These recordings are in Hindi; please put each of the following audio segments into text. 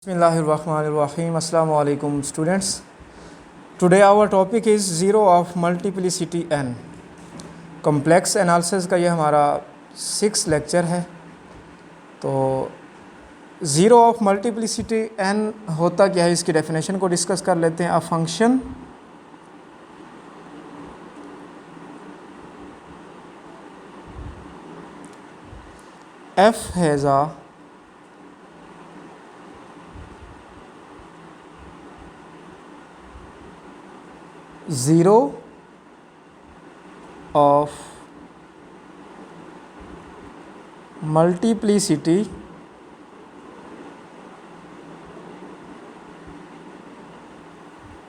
Bismillahirrahmanirrahim. Assalamu alaikum students. Today our topic is zero of multiplicity n. Complex analysis का ये हमारा 6 लेक्चर है। तो ज़ीरो ऑफ मल्टीप्लिसिटी n होता क्या है, इसकी डेफिनेशन को डिस्कस कर लेते हैं। अ function f has a zero of multiplicity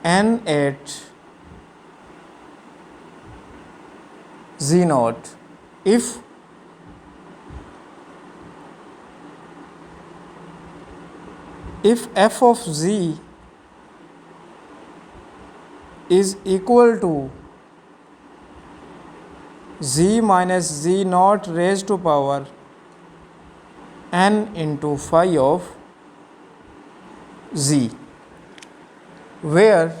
n at z naught if f of z is equal to z minus z naught raised to power n into phi of z, where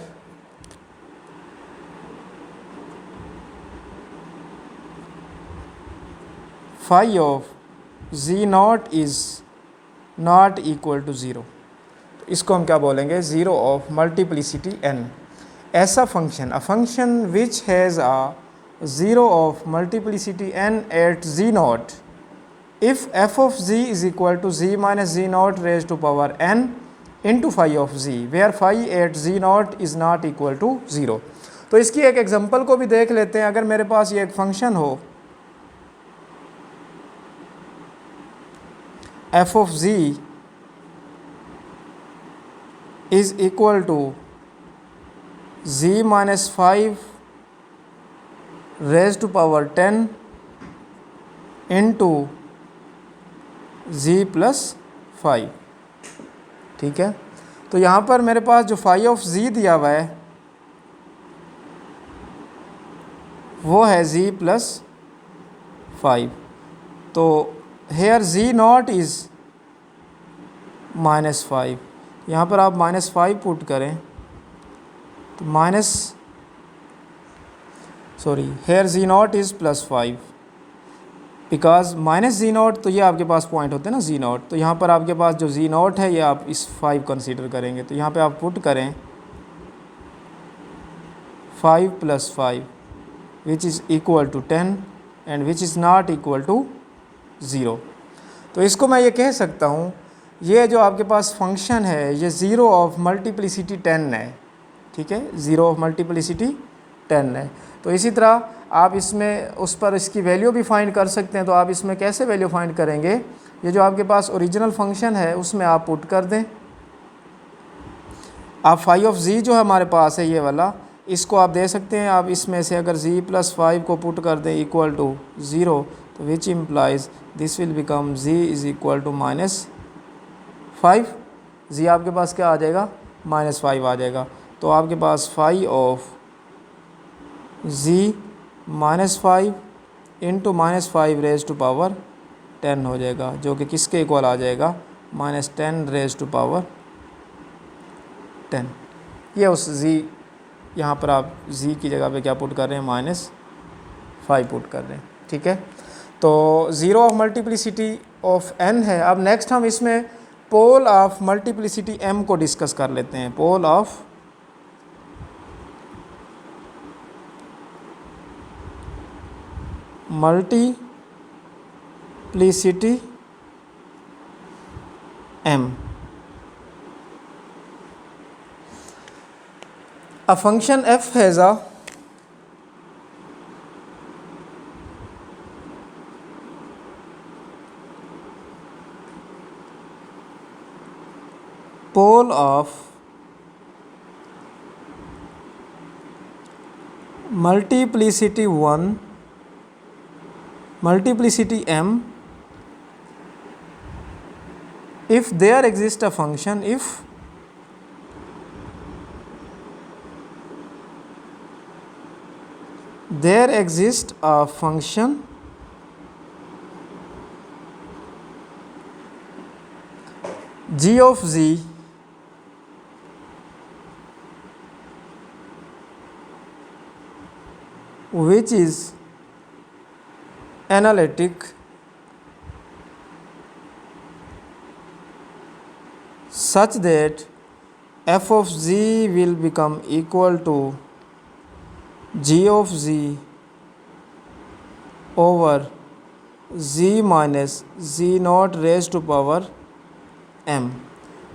phi of z naught is not equal to 0। इसको हम क्या बोलेंगे, ज़ीरो ऑफ मल्टीप्लिसिटी n। ऐसा function, a function which has a zero of multiplicity n at z not if f of z is equal to z minus z not raise to power n into phi of z, where phi at z not is not equal to 0। तो इसकी एक एग्जांपल को भी देख लेते हैं। अगर मेरे पास ये एक फंक्शन हो f of z is equal to z minus 5 raised to power 10 into z plus 5, ठीक है। तो यहाँ पर मेरे पास जो फाई ऑफ z दिया हुआ है वो है z plus 5। तो हेयर z नॉट इज़ -5। यहाँ पर आप -5 पुट करें तो here z not is +5 because minus z not, तो ये आपके पास पॉइंट होते हैं ना z नॉट। तो यहाँ पर आपके पास जो z नॉट है ये आप इस 5 कंसीडर करेंगे। तो यहाँ पे आप पुट करें 5 + 5 which is equal to 10 and which is not equal to 0। तो इसको मैं ये कह सकता हूँ, ये जो आपके पास फंक्शन है ये ज़ीरो ऑफ मल्टीप्लिसिटी 10 है, ठीक है। ज़ीरो ऑफ मल्टीप्लिसिटी 10 है। तो इसी तरह आप इसमें उस पर इसकी वैल्यू भी फाइंड कर सकते हैं। तो आप इसमें कैसे वैल्यू फाइंड करेंगे, ये जो आपके पास ओरिजिनल फंक्शन है उसमें आप पुट कर दें। आप फाई ऑफ z जो हमारे पास है ये वाला, इसको आप दे सकते हैं। आप इसमें से अगर z + 5 को पुट कर दें इक्वल टू 0, तो which implies this will become z is equal to -5। z आपके पास क्या आ जाएगा, -5 आ जाएगा। तो आपके पास phi of z -5 into -5 raise to power 10 हो जाएगा, जो कि किसके इक्वल आ जाएगा, -10 रेज टू पावर 10। ये उस z, यहाँ पर आप z की जगह पे क्या पुट कर रहे हैं, -5 पुट कर रहे हैं, ठीक है। तो zero of multiplicity of n है। अब नेक्स्ट हम इसमें पोल ऑफ मल्टीप्लिसिटी m को डिस्कस कर लेते हैं। Pole of multiplicity m। A function f has a pole of multiplicity 1 multiplicity m if there exists a function, if there exists a function g of z which is analytic such that f of z will become equal to g of z over z minus z naught raised to power m,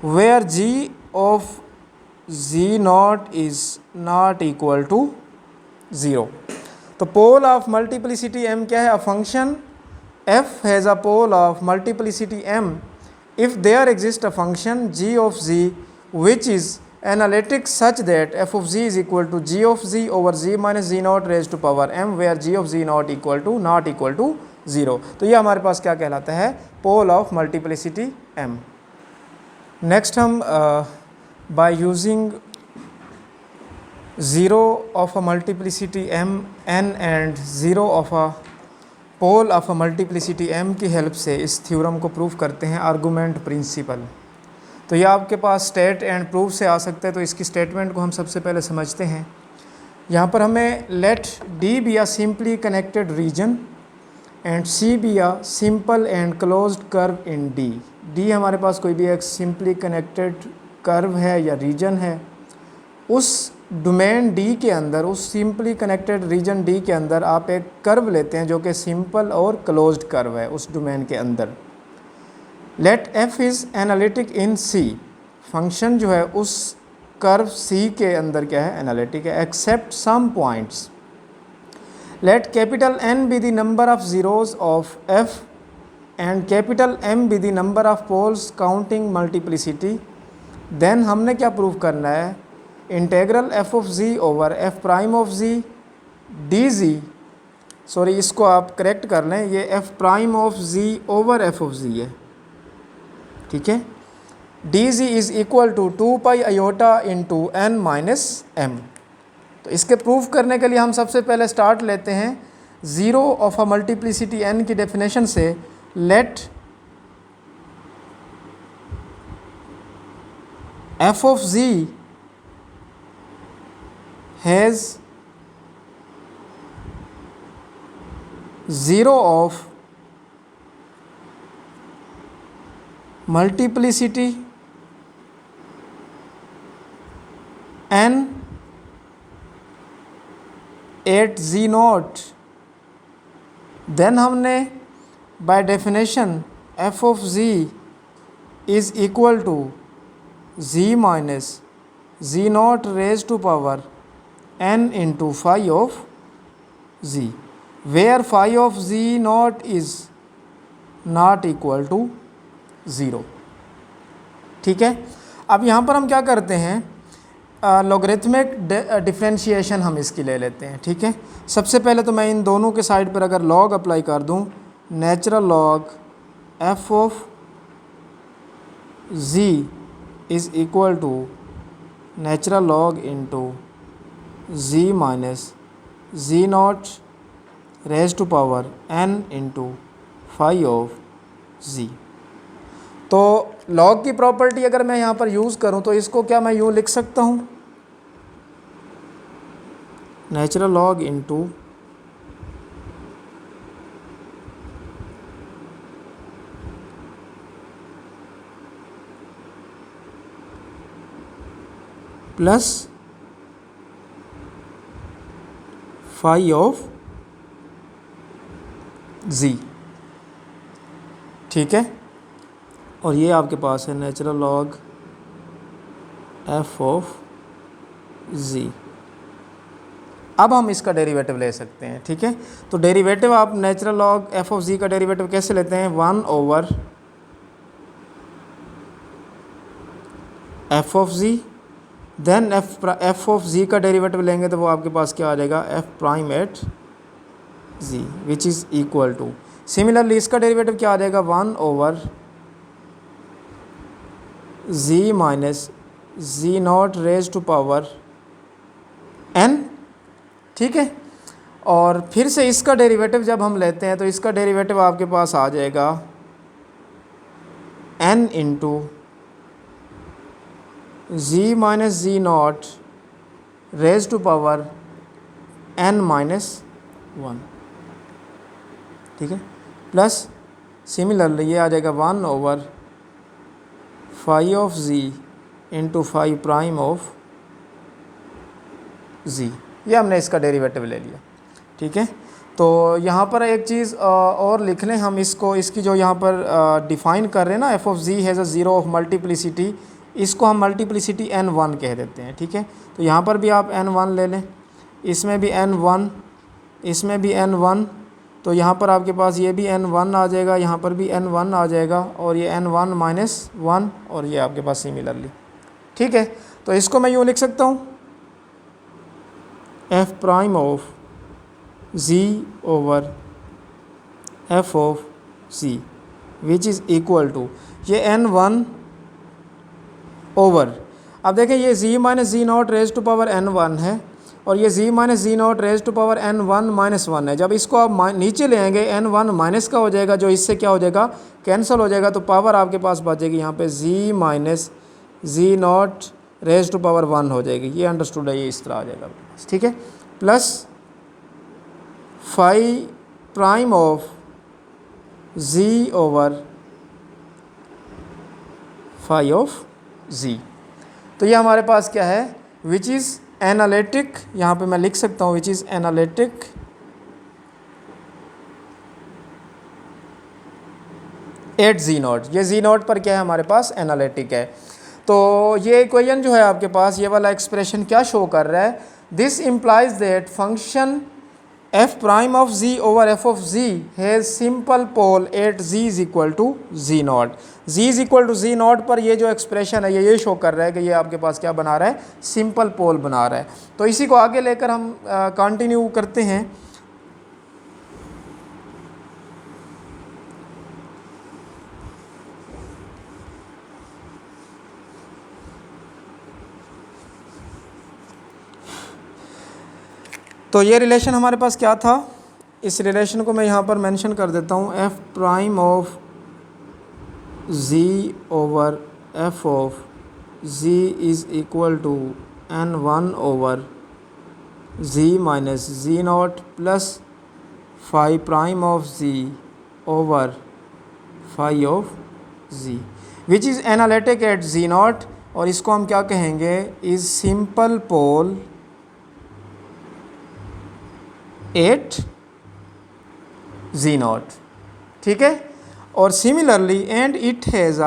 where g of z naught is not equal to 0. तो पोल ऑफ मल्टीप्लिसिटी m क्या है? A function f has a pole of multiplicity m if there exists a function g of z which is analytic such that f of z is equal to g of z over z minus z naught raised to power m, where g of z not equal to 0. तो ये हमारे पास क्या कहलाता है? Pole of multiplicity m. Next हम by using zero of a multiplicity m n and zero of a pole of a multiplicity m की हेल्प से इस थ्योरम को प्रूव करते हैं आर्गुमेंट प्रिंसिपल. तो ये आपके पास स्टेट एंड प्रूफ से आ सकता है. तो इसकी स्टेटमेंट को हम सबसे पहले समझते हैं. यहाँ पर हमें let D be a simply connected region and C be a simple and closed curve in D. D हमारे पास कोई भी एक सिंपली कनेक्टेड कर्व है या रीजन है. उस डोमेन D के अंदर, उस सिंपली कनेक्टेड रीजन D के अंदर आप एक कर्व लेते हैं जो कि सिंपल और क्लोज्ड कर्व है उस डोमेन के अंदर. Let f is analytic in C. Function जो है उस कर्व C के अंदर क्या है? एनालिटिक है. Except some points. Let capital N be the number of zeros of f and capital M be the number of poles counting multiplicity. Then हमने क्या प्रूव करना है? Integral f of z over f prime of z dz. Sorry, इसको आप करेक्ट कर लें, ये f prime of z over f of z है. ठीक है. dz is equal to 2 pi iota into n minus m. तो इसके प्रूफ करने के लिए हम सबसे पहले स्टार्ट लेते हैं zero of a multiplicity n की डेफिनेशन से. Let f of z has 0 of multiplicity n at z naught. then हमने by definition f of z is equal to z minus z naught raised to power n into phi of z, where phi of z naught is not equal to 0. ठीक है. अब यहाँ पर हम क्या करते हैं? लॉगरिथमिक डिफरेंशिएशन हम इसकी ले लेते हैं. ठीक है. सबसे पहले तो मैं इन दोनों के साइड पर अगर लॉग अप्लाई कर दूँ, natural log f of z is equal to natural log into z minus z not raise to power n into phi of z. तो लॉग की प्रॉपर्टी अगर मैं यहाँ पर यूज़ करूँ तो इसको क्या मैं यूँ लिख सकता हूँ? Natural log into plus phi of z. ठीक है. और ये आपके पास है natural log f of z. अब हम इसका डेरिवेटिव ले सकते हैं. ठीक है. तो डेरिवेटिव आप natural log f of z का डेरिवेटिव कैसे लेते हैं? 1 over f of z. Then f of z का डेरिवेटिव लेंगे तो वो आपके पास क्या आ जाएगा? f prime at z which is equal to. Similarly इसका डेरिवेटिव क्या आ जाएगा? 1 over z minus z not raise to power n. ठीक है. और फिर से इसका डेरिवेटिव जब हम लेते हैं तो इसका डेरिवेटिव आपके पास आ जाएगा n into z minus z not raise to power n minus 1, ठीक है, प्लस सिमिलरली ये आ जाएगा 1/phi of z into phi prime of z। ये हमने इसका डेरिवेटिव ले लिया, ठीक है। तो यहाँ पर एक चीज़ और लिख लें हम इसको, इसकी जो यहाँ पर डिफ़ाइन कर रहे हैं ना, F of z has a zero of multiplicity, इसको हम मल्टीप्लिसिटी n1 कह देते हैं, ठीक है। तो यहाँ पर भी आप n1 ले लें, इसमें भी n1, इसमें भी n1, तो यहाँ पर आपके पास ये भी n1 आ जाएगा, यहाँ पर भी n1 आ जाएगा, और ये n1 माइनस 1, और ये आपके पास सिमिलरली, ठीक है। तो इसको मैं यूँ लिख सकता हूँ, F prime of z over f of z which is equal to ये n1 ओवर, अब देखें ये z minus G not raise to power n1 है, और ये z minus G not raise to power n1 minus 1 है। जब इसको आप नीचे ले आएंगे n1 माइनस का हो जाएगा, जो इससे क्या हो जाएगा, कैंसिल हो जाएगा, तो पावर आपके पास बचेगी यहाँ पे z minus G not raise to power 1 हो जाएगी। ये अंडरस्टूड है, ये इस तरह आ जाएगा, ठीक है, plus phi prime of z over phi of z। तो ये हमारे पास क्या है, विच इज़ एनालिटिक, यहाँ पे मैं लिख सकता हूँ which is analytic at z not. ये z नॉट पर क्या है हमारे पास, एनालिटिक है। तो ये इक्वेशन जो है आपके पास, ये वाला एक्सप्रेशन क्या शो कर रहा है, this implies that function f prime of z over f of z has simple pole at z is equal to z not. z is equal to z not पर ये जो एक्सप्रेशन है ये शो कर रहा है कि ये आपके पास क्या बना रहा है, सिंपल पोल बना रहा है। तो इसी को आगे लेकर हम कंटिन्यू करते हैं। तो ये रिलेशन हमारे पास क्या था, इस रिलेशन को मैं यहाँ पर मेंशन कर देता हूँ, f prime of z over f of z is equal to n1 over z minus G not plus phi prime of z over phi of z which is analytic at z not, और इसको हम क्या कहेंगे, is simple pole at z not, ठीक है। और similarly and it has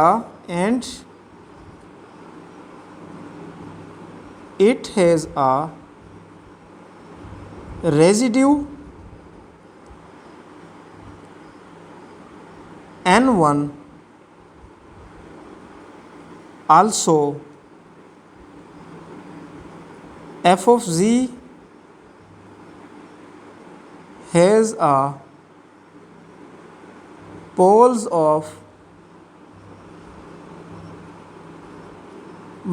a residue n1 also f of z has a poles of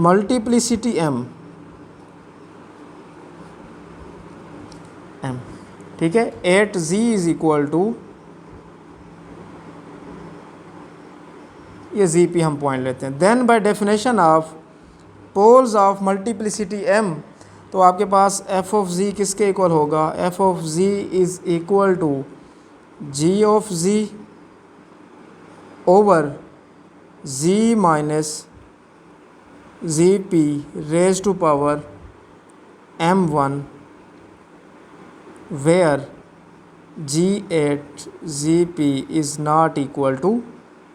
multiplicity m, ठीक है, at z is equal to, ये z p हम पॉइंट लेते हैं। Then by definition of poles of multiplicity m, तो आपके पास f ऑफ z किसके इक्वल होगा, f of z is equal to g of z over z minus G P raise to power m1 where G at G P is not equal to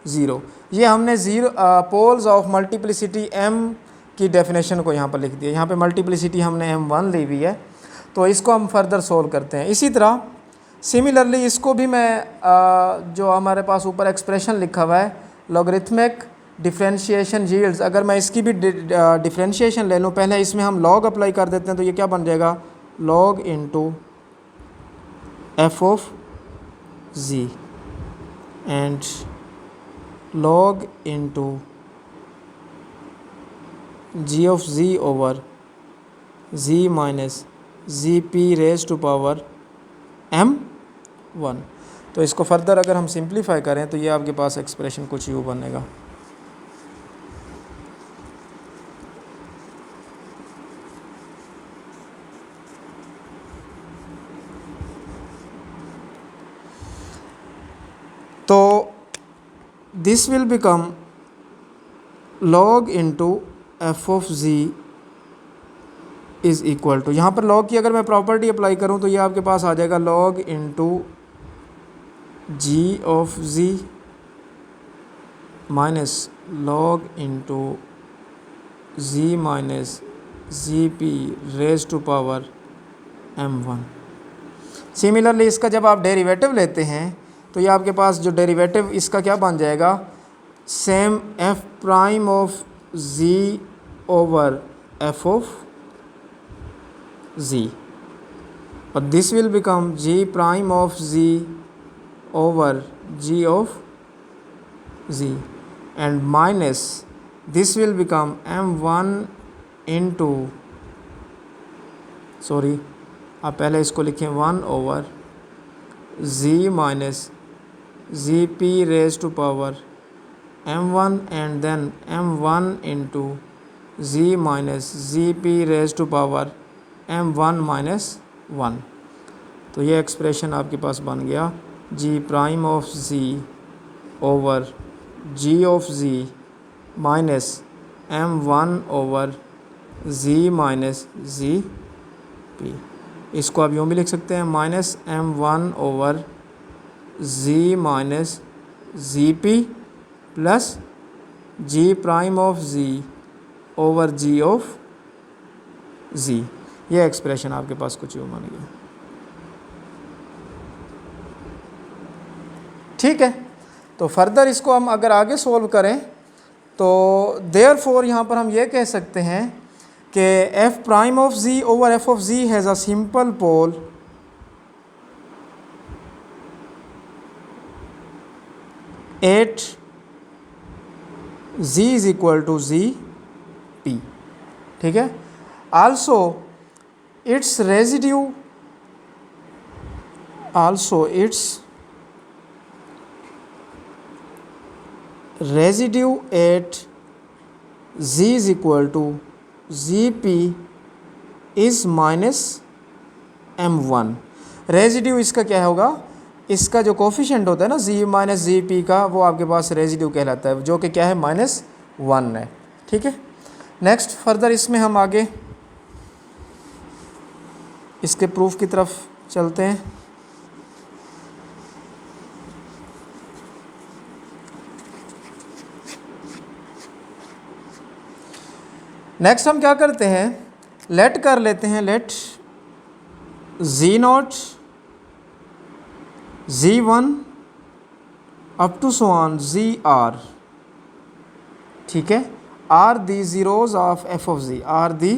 zero. ये हमने पोल्स ऑफ मल्टीप्लिसिटी m की डेफिनेशन को यहाँ पर लिख दिया। यहाँ पे मल्टीप्लिसिटी हमने m1 ली हुई है, तो इसको हम फर्दर सोल्व करते हैं। इसी तरह सिमिलरली इसको भी मैं जो हमारे पास ऊपर एक्सप्रेशन लिखा हुआ है लॉगरिथमिक डिफरेंशिएशन यील्ड्स, अगर मैं इसकी भी डिफरेंशिएशन ले लूँ, पहले इसमें हम लॉग अप्लाई कर देते हैं, तो ये क्या बन जाएगा, log into F of ji and log into g of z over z minus G P raise to power m1। तो इसको फर्दर अगर हम सिंप्लीफाई करें तो ये आपके पास एक्सप्रेशन कुछ यूँ बनेगा। तो this will become log into F of G is equal to, यहाँ पर log की अगर मैं प्रॉपर्टी अप्लाई करूँ तो ये आपके पास आ जाएगा log into G of G minus log into G minus G P raise to power m1। Similarly इसका जब आप डेरिवेटिव लेते हैं तो ये आपके पास जो डेरिवेटिव इसका क्या बन जाएगा, same f prime of ji over F of g, और this will become g prime of ji over g of ji and minus this will become m1 into, sorry आप पहले इसको लिखें 1 over z minus G P raise to power m1 and then m1 into z minus G P raise to power m1 minus 1। तो ये एक्सप्रेशन आपके पास बन गया g prime of z over g of z minus m1 over z minus G P. इसको आप यूँ भी लिख सकते हैं minus m1 over z minus G P plus g prime of z over g of z। ये एक्सप्रेशन आपके पास कुछ यूँ बन गया। ठीक है, तो फर्दर इसको हम अगर आगे सोल्व करें तो देयरफॉर यहाँ पर हम ये कह सकते हैं कि F prime of ji over F of G has a simple pole at G is equal to G P. ठीक है, also it's residue at z is equal to gp is minus m1। Residue इसका क्या होगा, इसका जो कोफिशेंट होता है ना z माइनस जी पी का, वो आपके पास रेजिड्यू कहलाता है, जो कि क्या है -1 है। ठीक है, नेक्स्ट फर्दर इसमें हम आगे इसके प्रूफ की तरफ चलते हैं। नेक्स्ट हम क्या करते हैं, लेट कर लेते हैं, let g not z1 up to so on g r. ठीक है, are the zeros of F of g, are the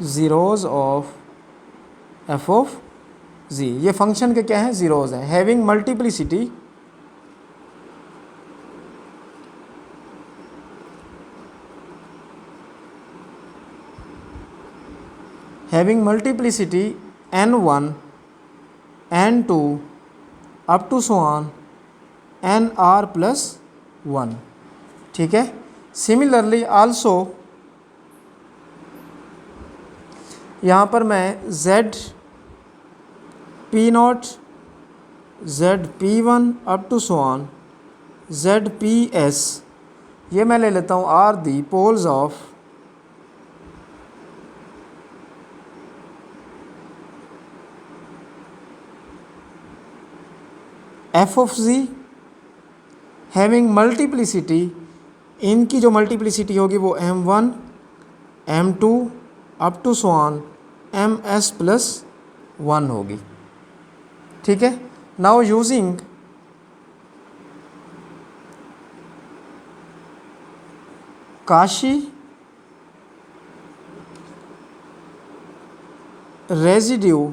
zeros of F of g. ये फंक्शन के क्या हैं, ज़ीरोज़ हैं। Having multiplicity n1 n2 up to so on nr plus 1। ठीक है, सिमिलरली आल्सो यहाँ पर मैं z p not z p1 up to so on z p s, ये मैं ले लेता हूँ are the poles of F of G having multiplicity, इनकी जो मल्टीप्लिसिटी होगी वो m1 m2 up to so on ms plus 1 होगी। ठीक है, now using Cauchy residue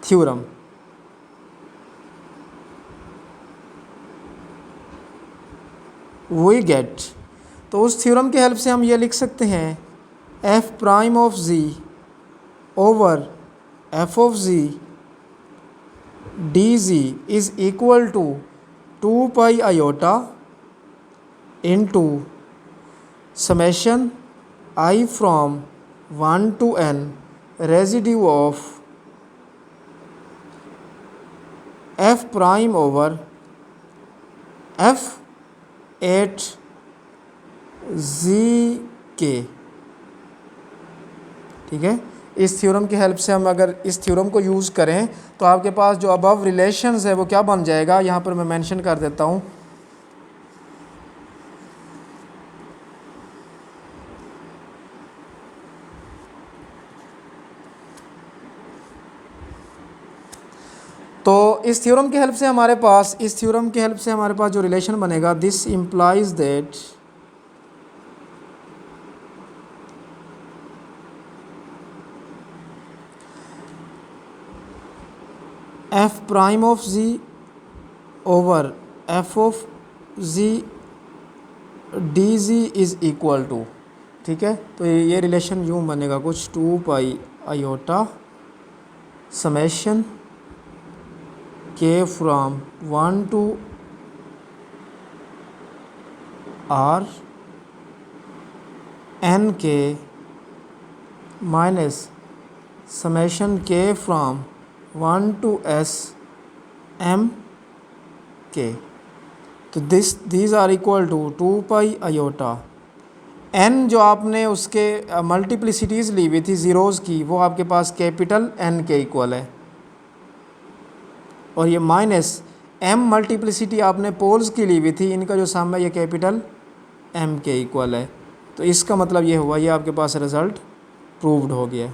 theorem, we get, तो उस थ्योरम की हेल्प से हम ये लिख सकते हैं F prime of ji over F of G D G is equal to 2 pi iota into summation I from 1 to n residue of F prime over F at G K. ठीक है, इस थ्योरम की हेल्प से हम अगर इस थ्योरम को यूज़ करें तो आपके पास जो अबव रिलेशंस है वो क्या बन जाएगा, यहाँ पर मैं मेंशन कर देता हूँ। तो इस थ्योरम की हेल्प से हमारे पास जो रिलेशन बनेगा, this implies that F prime of ji over F of G D G is equal to. ठीक है, तो ये रिलेशन यूँ बनेगा कुछ 2 pi iota summation K from 1 to r n K minus summation K from 1 to s m K. तो these are equal to 2 pi iota n, जो आपने उसके मल्टीप्लिसिटीज़ ली हुई थी ज़ीरोज़ की, वो आपके पास कैपिटल n के इक्वल है, और ये माइनस m मल्टीप्लिसिटी आपने पोल्स की ली हुई थी, इनका जो सम है ये कैपिटल m के इक्वल है। तो इसका मतलब ये हुआ, ये आपके पास रिज़ल्ट प्रूव्ड हो गया।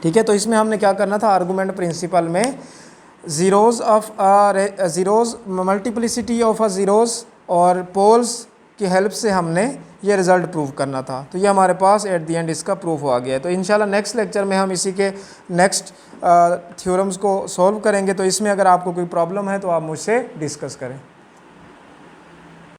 ठीक है, तो इसमें हमने क्या करना था, आर्गूमेंट प्रिंसिपल में ज़ीरोज़ मल्टीप्लिसिटी ऑफ ज़ीरोज़ और पोल्स की हेल्प से हमने ये रिज़ल्ट प्रूव करना था। तो ये हमारे पास एट द एंड इसका प्रूफ आ गया है। तो इंशाल्लाह नेक्स्ट लेक्चर में हम इसी के नेक्स्ट थ्योरम्स को सॉल्व करेंगे। तो इसमें अगर आपको कोई प्रॉब्लम है तो आप मुझसे डिस्कस करें।